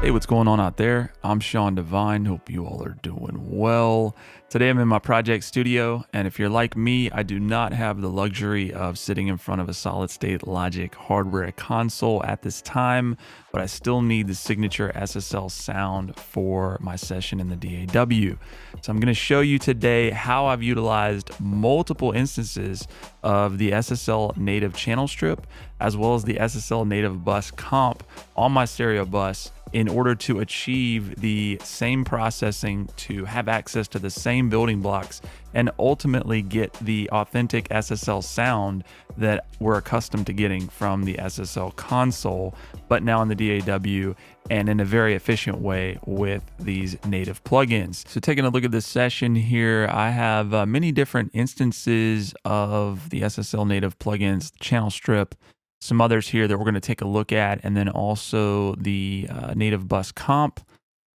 Hey, what's going on out there? I'm Sean Devine. Hope you all are doing well. Today I'm in my project studio, and if you're like me, I do not have the luxury of sitting in front of a solid state logic hardware console at this time, but I still need the signature SSL sound for my session in the DAW. So I'm going to show you today how I've utilized multiple instances of the SSL native channel strip, as well as the SSL native bus comp on my stereo bus in order to achieve the same processing, to have access to the same building blocks, and ultimately get the authentic SSL sound that we're accustomed to getting from the SSL console, but now in the DAW and in a very efficient way with these native plugins. So taking a look at this session here, I have many different instances of the SSL native plugins, ChannelStrip, some others here that we're going to take a look at, and then also the native bus comp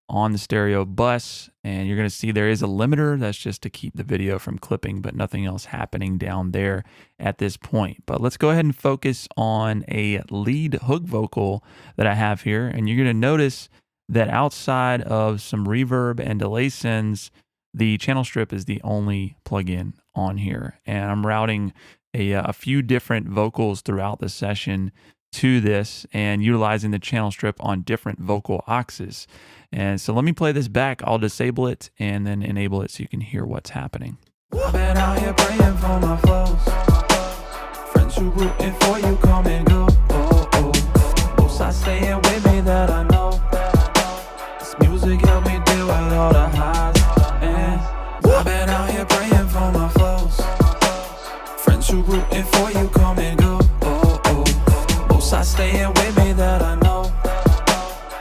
on the stereo bus. And you're going to see there is a limiter. That's just to keep the video from clipping, but nothing else happening down there at this point. But let's go ahead and focus on a lead hook vocal that I have here. And you're going to notice that outside of some reverb and delay sends, the channel strip is the only plugin on here. And I'm routing a few different vocals throughout the session to this and utilizing the channel strip on different vocal auxes. And so let me play this back. I'll disable it and then enable it so you can hear what's happening. I've been out here praying for my flows. Friends who rooting for you come and go. Oh, oh. Most are staying with me that I know. This music help me deal with all the highs. And I've been out here praying for my flows. Friends who rooting for you come and go. Oh, oh. Most are staying with me that I know.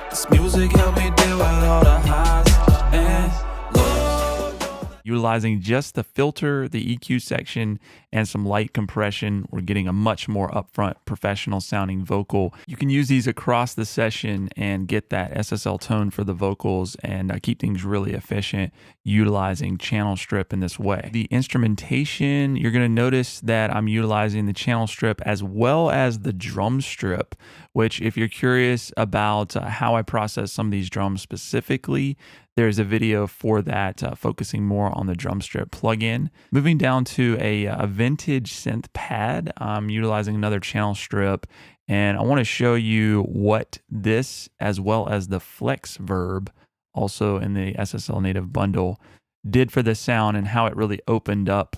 This music help me deal with all the highs and lows. Utilizing just the filter, the EQ section, and some light compression, we're getting a much more upfront professional sounding vocal. You can use these across the session and get that SSL tone for the vocals and keep things really efficient utilizing channel strip in this way. The instrumentation, you're going to notice that I'm utilizing the channel strip as well as the drum strip, which if you're curious about how I process some of these drums specifically, there's a video for that focusing more on the drum strip plugin. Moving down to a vintage synth pad, I'm utilizing another channel strip, and I want to show you what this, as well as the flex verb, also in the SSL native bundle, did for the sound and how it really opened up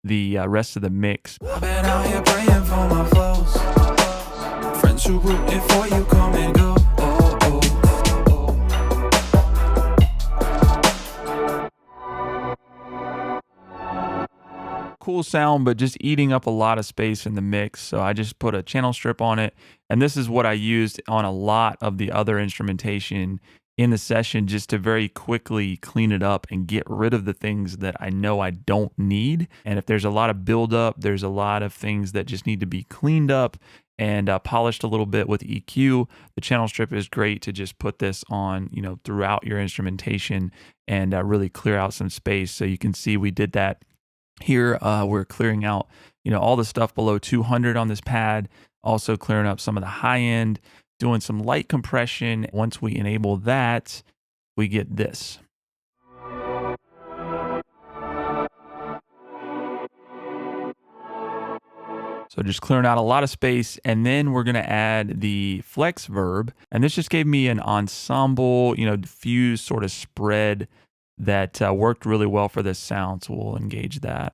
the rest of the mix. I've been out here praying for my flows. Friends who rooting for you come and go. Oh, oh. Cool sound, but just eating up a lot of space in the mix. So I just put a channel strip on it. And this is what I used on a lot of the other instrumentation in the session, just to very quickly clean it up and get rid of the things that I know I don't need. And if there's a lot of buildup, there's a lot of things that just need to be cleaned up and polished a little bit with EQ. The channel strip is great to just put this on, throughout your instrumentation and really clear out some space. So you can see we did that here. We're clearing out, all the stuff below 200 on this pad, also clearing up some of the high end, doing some light compression. Once we enable that, we get this. So just clearing out a lot of space, and then we're going to add the flex verb, and this just gave me an ensemble, diffuse sort of spread that worked really well for this sound, so we'll engage that.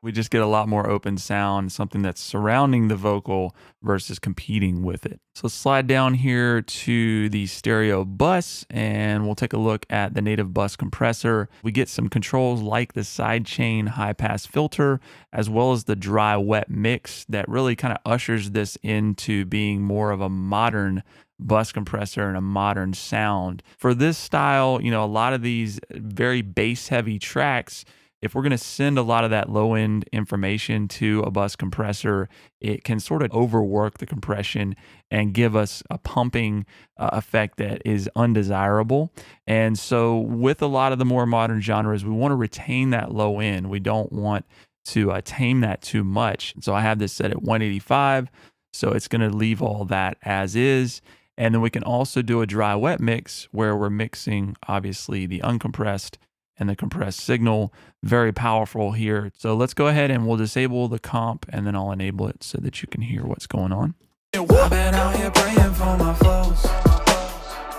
We just get a lot more open sound, something that's surrounding the vocal versus competing with it. So slide down here to the stereo bus and we'll take a look at the native bus compressor. We get some controls like the sidechain high pass filter, as well as the dry wet mix that really kind of ushers this into being more of a modern bus compressor and a modern sound. For this style, a lot of these very bass heavy tracks, if we're going to send a lot of that low end information to a bus compressor, it can sort of overwork the compression and give us a pumping effect that is undesirable. And so, with a lot of the more modern genres, we want to retain that low end. We don't want to tame that too much. So, I have this set at 185. So, it's going to leave all that as is. And then we can also do a dry wet mix where we're mixing obviously the uncompressed and the compressed signal. Very powerful here. So let's go ahead and we'll disable the comp and then I'll enable it so that you can hear what's going on. I've been out here praying for my flows.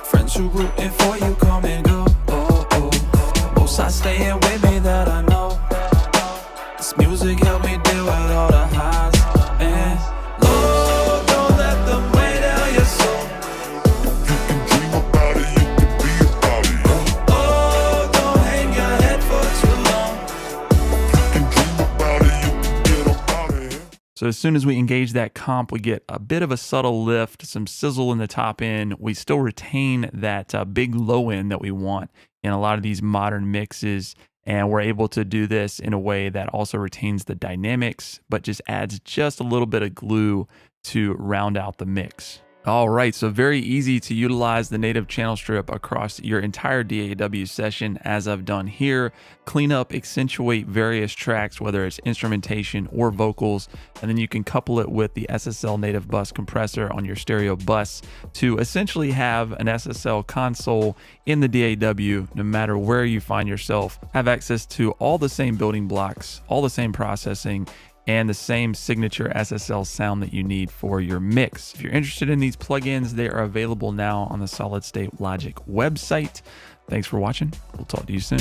Friends who rooting for you come and go. Oh, oh. Both sides staying with me that I know. This music help me deal with all the highs and lows. Don't let them weigh down your soul. You can dream about it, you can be about it. Oh, don't hang your head for too long. You can dream about it, you can get about it. So as soon as we engage that comp, we get a bit of a subtle lift, some sizzle in the top end. We still retain that big low end that we want in a lot of these modern mixes. And we're able to do this in a way that also retains the dynamics, but just adds just a little bit of glue to round out the mix. All right, so very easy to utilize the native channel strip across your entire DAW session as I've done here. Clean up, accentuate various tracks, whether it's instrumentation or vocals, and then you can couple it with the SSL native bus compressor on your stereo bus to essentially have an SSL console in the DAW, no matter where you find yourself. Have access to all the same building blocks, all the same processing, and the same signature SSL sound that you need for your mix. If you're interested in these plugins, they are available now on the Solid State Logic website. Thanks for watching. We'll talk to you soon.